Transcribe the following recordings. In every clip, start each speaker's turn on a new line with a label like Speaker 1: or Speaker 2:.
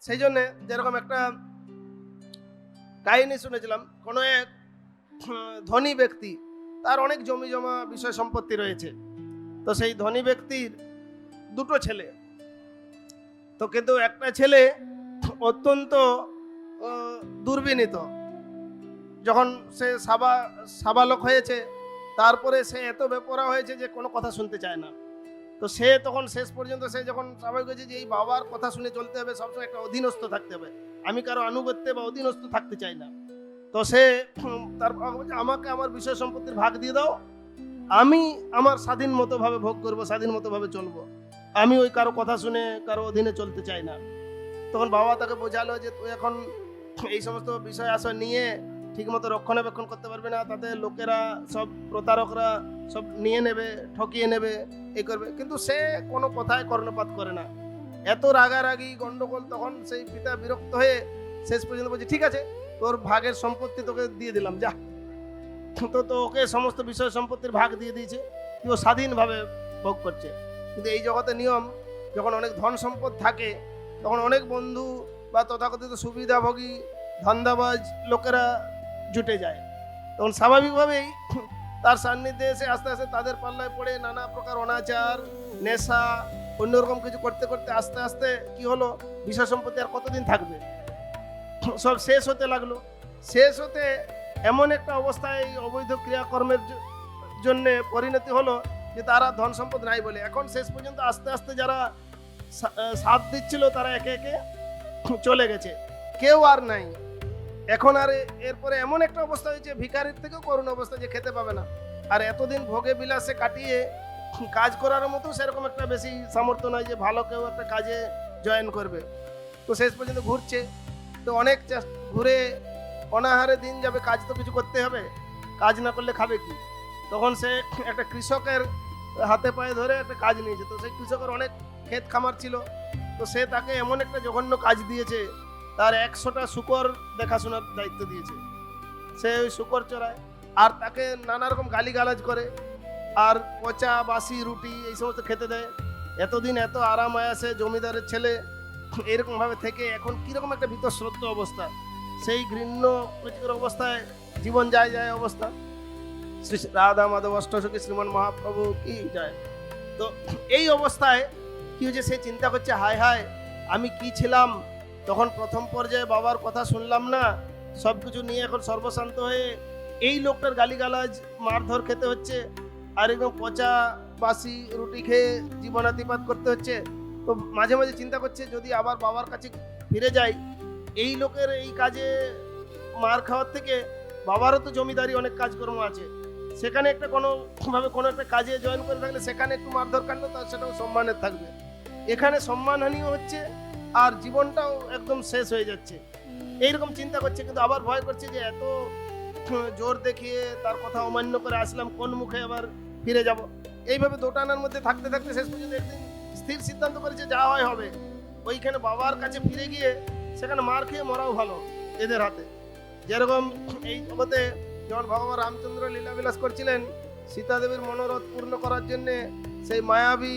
Speaker 1: সেই জন্যে যেরকম একটা কাহিনী শুনেছিলাম, কোনো এক ধনী ব্যক্তি, তার অনেক জমি জমা বিষয় সম্পত্তি রয়েছে। তো সেই ধনী ব্যক্তির দুটো ছেলে। তো কিন্তু একটা ছেলে অত্যন্ত দুর্বিনীত। যখন সে সাবালক হয়েছে, তারপরে সে এত বেপরা হয়েছে যে কোনো কথা শুনতে চায় না। তো সে তখন শেষ পর্যন্ত সে যখন স্বাভাবিক হয়েছে যে এই বাবার কথা শুনে চলতে হবে, সবসময় একটা অধীনস্থ থাকতে হবে, আমি কারো আনুগত্যে বা অধীনস্থ থাকতে চাই না। তো সে তার বাবা বলছে, আমাকে আমার বিষয় সম্পত্তির ভাগ দিয়ে দাও, আমি আমার স্বাধীন মতো ভাবে ভোগ করবো, স্বাধীন মতো ভাবে চলবো, আমি ওই কারো কথা শুনে কারো অধীনে চলতে চাই না। তখন বাবা তাকে বোঝালো যে তুই এখন এই সমস্ত বিষয় আশয় নিয়ে ঠিকমতো রক্ষণাবেক্ষণ করতে পারবে না, তাতে লোকেরা সব প্রতারকরা সব নিয়ে নেবে, ঠকিয়ে নেবে, এই করবে। কিন্তু সে কোনো কথায় কর্ণপাত করে না। এত রাগারাগি গন্ডগোল, তখন সেই পিতা বিরক্ত হয়ে শেষ পর্যন্ত বলছে, ঠিক আছে, তোর ভাগের সম্পত্তি তোকে দিয়ে দিলাম, যা। তো ওকে সমস্ত বিষয় সম্পত্তির ভাগ দিয়ে দিয়েছে, ও স্বাধীনভাবে ভোগ করছে। কিন্তু এই জগতে নিয়ম, যখন অনেক ধন সম্পদ থাকে, তখন অনেক বন্ধু বা তথাকথিত সুবিধাভোগী ধান্দাবাজ লোকেরা জুটে যায়। তখন স্বাভাবিকভাবেই তার সান্নিধ্যে এসে আস্তে আস্তে তাদের পাল্লায় পড়ে নানা প্রকার অনাচার, নেশা, অন্যরকম কিছু করতে করতে আস্তে আস্তে কি হলো, বিষয় সম্পত্তি আর কতদিন থাকবে, সব শেষ হতে লাগলো। শেষ হতে এমন একটা অবস্থায় এই অবৈধ ক্রিয়াকর্মের জন্য পরিণতি হলো যে তারা ধন সম্পদ নাই বলে এখন শেষ পর্যন্ত আস্তে আস্তে যারা সাথ দিচ্ছিল তারা একে একে চলে গেছে, কেউ আর নাই। এখন আর এরপরে এমন একটা অবস্থা হয়েছে, ভিখারির থেকেও করুণ অবস্থা, যে খেতে পাবে না। আর এতদিন ভোগে বিলাসে কাটিয়ে কাজ করার মতো সেরকম একটা বেশি সামর্থ্য নয় যে ভালো কেউ একটা কাজে জয়েন করবে। তো শেষ পর্যন্ত ঘুরছে। তো অনেক ঘুরে অনাহারে দিন যাবে, কাজ তো কিছু করতে হবে, কাজ না করলে খাবে কি। তখন সে একটা কৃষকের হাতে পায়ে ধরে একটা কাজ নিয়েছে। তো সেই কৃষকের অনেক ক্ষেত খামার ছিল। তো সে তাকে এমন একটা জঘন্য কাজ দিয়েছে, তার 100টা শূকর দেখাশোনার দায়িত্ব দিয়েছে। সে ওই শূকর চড়ায় আর তাকে নানা রকম গালিগালাজ করে, আর পচা বাসি রুটি এই সমস্ত খেতে দেয়। এতদিন এত আরাম আয়াসে জমিদারের ছেলে এরকম ভাবে থেকে এখন কিরকম একটা বীতশ্রদ্ধ অবস্থা, সেই ঘৃণ্য প্রতিকর অবস্থায় জীবন যায় যায় অবস্থা। শ্রী রাধা মাধব অষ্টসখী শ্রীমান মহাপ্রভু কি যায়। তো এই অবস্থায় কি হয়েছে, সে চিন্তা করছে, হায় হায় আমি কি ছিলাম তখন, প্রথম পর্যায়ে বাবার কথা শুনলাম না, সব কিছু নিয়ে এখন সর্বশান্ত হয়ে এই লোকটার গালিগালাজ মারধর খেতে হচ্ছে, আর একদম পচা বাসি রুটি খেয়ে জীবনাতিপাত করতে হচ্ছে। তো মাঝে মাঝে চিন্তা করছে, যদি আবার বাবার কাছে ফিরে যাই, এই লোকের এই কাজে মার খাওয়ার থেকে বাবারও তো জমিদারি অনেক কাজকর্ম আছে, সেখানে একটা কোনোভাবে কোনো একটা কাজে জয়েন করে থাকলে সেখানে একটু মারধর কাণ্ড, তার সেটাও সম্মানের থাকবে। এখানে সম্মানহানিও হচ্ছে আর জীবনটাও একদম শেষ হয়ে যাচ্ছে, এইরকম চিন্তা করছে। কিন্তু আবার ভয় করছে যে এত জোর দেখিয়ে তার কথা অমান্য করে আসলাম, কোন মুখে আবার ফিরে যাব। এইভাবে দোটানার মধ্যে থাকতে থাকতে শেষ পর্যন্ত একদিন স্থির সিদ্ধান্ত করেছে, যা হয় হবে, ওইখানে বাবার কাছে ফিরে গিয়ে সেখানে মার খেয়ে মরাও ভালো এদের হাতে। যেরকম এই জগতে যখন ভগবান রামচন্দ্র লীলাবিলাস করছিলেন, সীতা দেবীর মনোরথ পূর্ণ করার জন্য সেই মায়াবী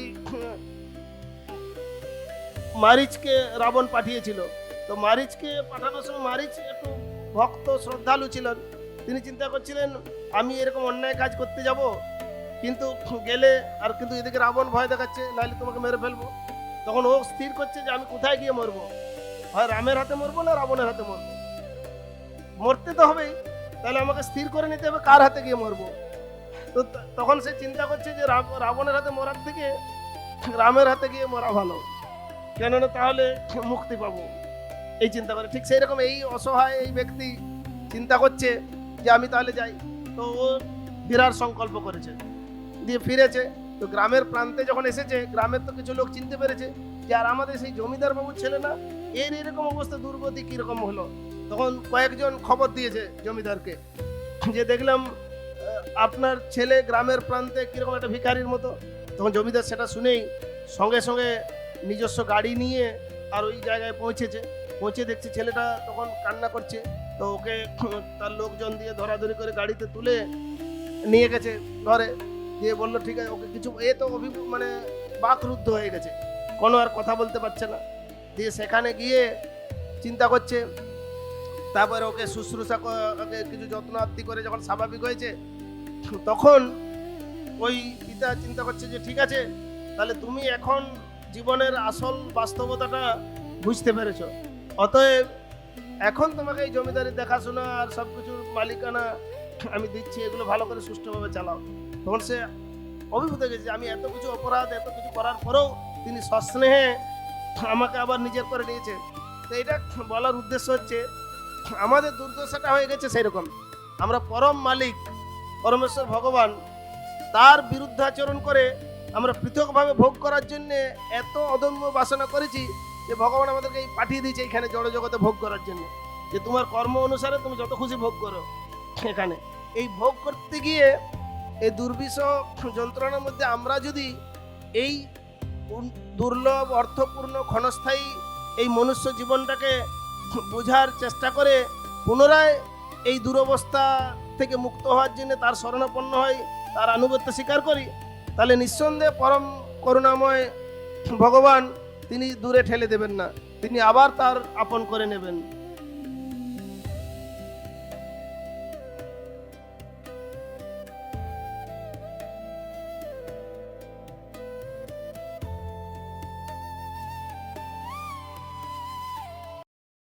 Speaker 1: মারিচকে রাবণ পাঠিয়েছিল। তো মারিচকে পাঠানোর সময় মারিচ একটু ভক্ত শ্রদ্ধালু ছিলেন। তিনি চিন্তা করছিলেন, আমি এরকম অন্যায় কাজ করতে যাব, কিন্তু গেলে আর কিন্তু এদিকে রাবণ ভয় দেখাচ্ছে, নাহলে তোমাকে মেরে ফেলবো। তখন ও স্থির করছে যে আমি কোথায় গিয়ে মরবো, হয় রামের হাতে মরবো না রাবণের হাতে মরবো, মরতে তো হবেই, তাহলে আমাকে স্থির করে নিতে হবে কার হাতে গিয়ে মরবো। তো তখন সে চিন্তা করছে যে রাবণের হাতে মরার থেকে রামের হাতে গিয়ে মরা ভালো, কেননা তাহলে মুক্তি পাবো, এই চিন্তা করে। ঠিক সেই রকম এই অসহায় এই ব্যক্তি চিন্তা করছে যে আমি তাহলে যাই। তো ও ফেরার সংকল্প করেছে, দিয়ে ফিরেছে। তো গ্রামের প্রান্তে যখন এসেছে, গ্রামের তো কিছু লোক চিনতে পেরেছে যে আর আমাদের সেই জমিদার বাবুর ছেলে না, এর এরকম অবস্থা, দুর্গতি কিরকম হলো। তখন কয়েকজন খবর দিয়েছে জমিদারকে যে দেখলাম আপনার ছেলে গ্রামের প্রান্তে কিরকম একটা ভিখারির মতো। তখন জমিদার সেটা শুনেই সঙ্গে সঙ্গে নিজস্ব গাড়ি নিয়ে আর ওই জায়গায় পৌঁছেছে। পৌঁছে দেখছে ছেলেটা তখন কান্না করছে। তো ওকে তার লোকজন দিয়ে ধরাধরি করে গাড়িতে তুলে নিয়ে গেছে ঘরে, দিয়ে বললো ঠিক আছে, ওকে কিছু এ তো মানে বাকরুদ্ধ হয়ে গেছে, কোনো আর কথা বলতে পারছে না। দিয়ে সেখানে গিয়ে চিন্তা করছে। তারপরে ওকে শুশ্রূষা ওকে কিছু যত্ন আত্তি করে যখন স্বাভাবিক হয়েছে, তখন ওই পিতা চিন্তা করছে যে ঠিক আছে, তাহলে তুমি এখন জীবনের আসল বাস্তবতাটা বুঝতে পেরেছো, অতএব এখন তোমাকে এই জমিদারি দেখাশোনা আর সব কিছুর মালিকানা আমি দিচ্ছি, এগুলো ভালো করে সুষ্ঠুভাবে চালাও। তখন সে অভিভূত হয়ে গেছে, আমি এত কিছু অপরাধ এত কিছু করার পরেও তিনি সস্নেহে আমাকে আবার নিজের করে নিয়েছে। তো এটা বলার উদ্দেশ্য হচ্ছে, আমাদের দুর্দশাটা হয়ে গেছে সেরকম, আমরা পরম মালিক পরমেশ্বর ভগবান তার বিরুদ্ধাচরণ করে আমরা পৃথকভাবে ভোগ করার জন্য এত অদম্য বাসনা করেছি যে ভগবান আমাদেরকে পাঠিয়ে দিয়েছে এখানে জড় জগতে ভোগ করার জন্য, যে তোমার কর্ম অনুসারে তুমি যত খুশি ভোগ করো। এখানে এই ভোগ করতে গিয়ে এই দুর্বিষহ যন্ত্রণার মধ্যে আমরা যদি এই দুর্লভ অর্থপূর্ণ ক্ষণস্থায়ী এই মনুষ্য জীবনটাকে বোঝার চেষ্টা করে পুনরায় এই দুরবস্থা থেকে মুক্ত হওয়ার জন্য তার শরণাপন্ন হয়, তার আনুগত্য স্বীকার করি, তাহলে নিঃসন্দেহে পরম করুণাময় ভগবান তিনি দূরে ঠেলে দেবেন না, তিনি আবার তার আপন করে নেবেন।